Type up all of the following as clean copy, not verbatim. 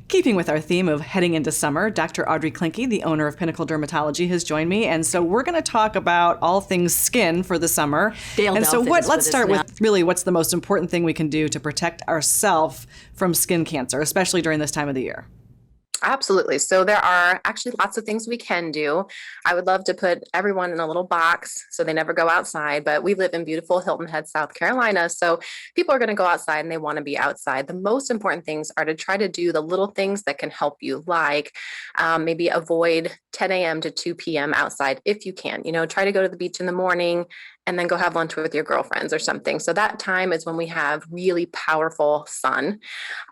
Keeping with our theme of heading into summer, Dr. Audrey Klenke, the owner of Pinnacle Dermatology, has joined me. And so we're going to talk about all things skin for the summer. Dale and so let's start now. with really what's the most important thing we can do to protect ourselves from skin cancer, especially during this time of the year. Absolutely. So there are actually lots of things we can do. I would love to put everyone in a little box so they never go outside, but we live in beautiful Hilton Head, South Carolina. So people are going to go outside and they want to be outside. The most important things are to try to do the little things that can help you, like maybe avoid 10 a.m. to 2 p.m. outside if you can. Try to go to the beach in the morning and then go have lunch with your girlfriends or something. So that time is when we have really powerful sun.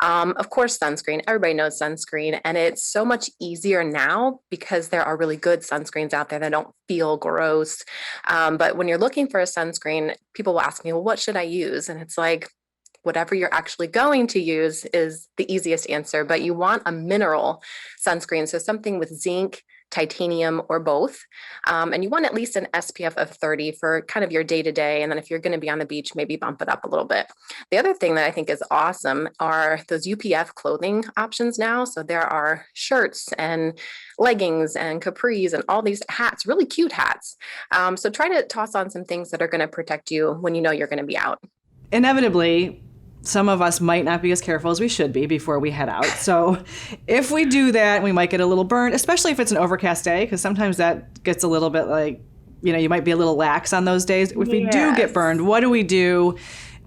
Of course, sunscreen. Everybody knows sunscreen. And it's so much easier now because there are really good sunscreens out there that don't feel gross. But when you're looking for a sunscreen, people will ask me, well, what should I use? And it's like, whatever you're actually going to use is the easiest answer, but you want a mineral sunscreen. So something with zinc, titanium, or both. And you want at least an SPF of 30 for kind of your day-to-day. And then if you're going to be on the beach, maybe bump it up a little bit. The other thing that I think is awesome are those UPF clothing options now. So there are shirts and leggings and capris and all these hats, really cute hats. So try to toss on some things that are going to protect you when you know you're going to be out. Inevitably, some of us might not be as careful as we should be before we head out. So if we do that, we might get a little burned, especially if it's an overcast day, because sometimes that gets a little bit like, you might be a little lax on those days. If we do get burned, what do we do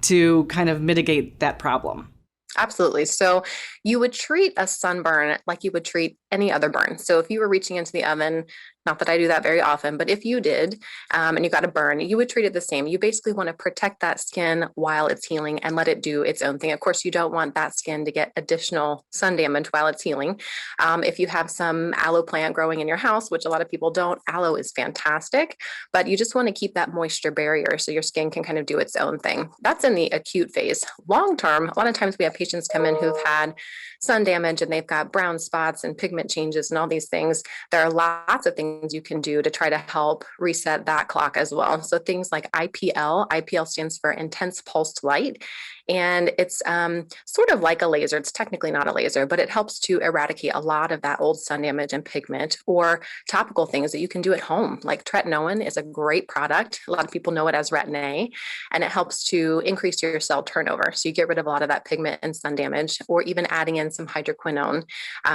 to kind of mitigate that problem? Absolutely. So you would treat a sunburn like you would treat any other burn. So if you were reaching into the oven, not that I do that very often, but if you did and you got a burn, you would treat it the same. You basically want to protect that skin while it's healing and let it do its own thing. Of course, you don't want that skin to get additional sun damage while it's healing. If you have some aloe plant growing in your house, which a lot of people don't, aloe is fantastic, but you just want to keep that moisture barrier so your skin can kind of do its own thing. That's in the acute phase. Long term, a lot of times we have patients come in who've had sun damage and they've got brown spots and pigment changes and all these things. There are lots of things you can do to try to help reset that clock as well. So things like IPL stands for intense pulsed light. And it's sort of like a laser. It's technically not a laser, but it helps to eradicate a lot of that old sun damage and pigment, or topical things that you can do at home. Like tretinoin is a great product. A lot of people know it as Retin-A, and it helps to increase your cell turnover. So you get rid of a lot of that pigment and sun damage, or even adding in some hydroquinone,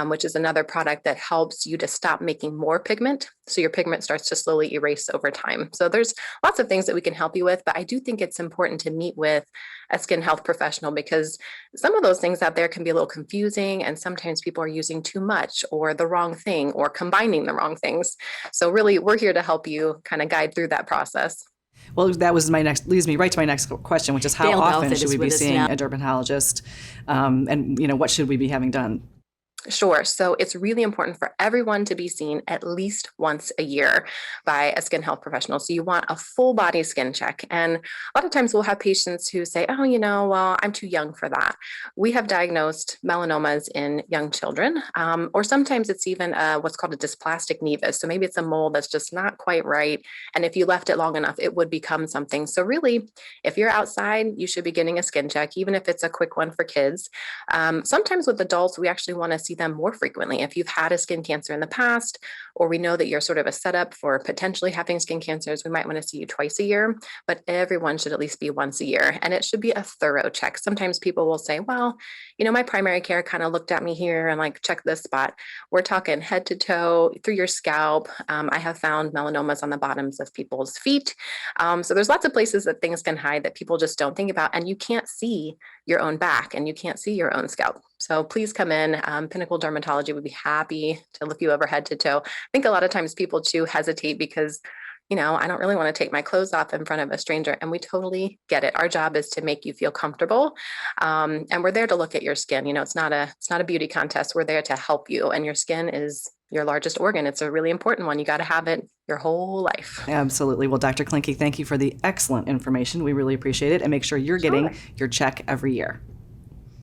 which is another product that helps you to stop making more pigment. So your pigment starts to slowly erase over time. So there's lots of things that we can help you with, but I do think it's important to meet with a skin health professional, because some of those things out there can be a little confusing, and sometimes people are using too much or the wrong thing or combining the wrong things. So really, we're here to help you kind of guide through that process. Well, that was leads me right to my next question, which is how often should we be seeing a dermatologist, and what should we be having done? Sure. So it's really important for everyone to be seen at least once a year by a skin health professional. So you want a full body skin check. And a lot of times we'll have patients who say, oh, well, I'm too young for that. We have diagnosed melanomas in young children, or sometimes it's even what's called a dysplastic nevus. So maybe it's a mole that's just not quite right. And if you left it long enough, it would become something. So really, if you're outside, you should be getting a skin check, even if it's a quick one for kids. Sometimes with adults, we actually want to see them more frequently. If you've had a skin cancer in the past, or we know that you're sort of a setup for potentially having skin cancers, we might want to see you twice a year, but everyone should at least be once a year. And it should be a thorough check. Sometimes people will say, well, my primary care kind of looked at me here and like check this spot. We're talking head to toe through your scalp. I have found melanomas on the bottoms of people's feet. So there's lots of places that things can hide that people just don't think about, and you can't see your own back and you can't see your own scalp. So please come in. Pinnacle Dermatology would be happy to look you over head to toe. I think a lot of times people too hesitate because, I don't really want to take my clothes off in front of a stranger, and we totally get it. Our job is to make you feel comfortable. And we're there to look at your skin. It's not a beauty contest. We're there to help you, and your skin is your largest organ. It's a really important one. You got to have it your whole life. Absolutely. Well, Dr. Klenke, thank you for the excellent information. We really appreciate it, and make sure you're getting your check every year.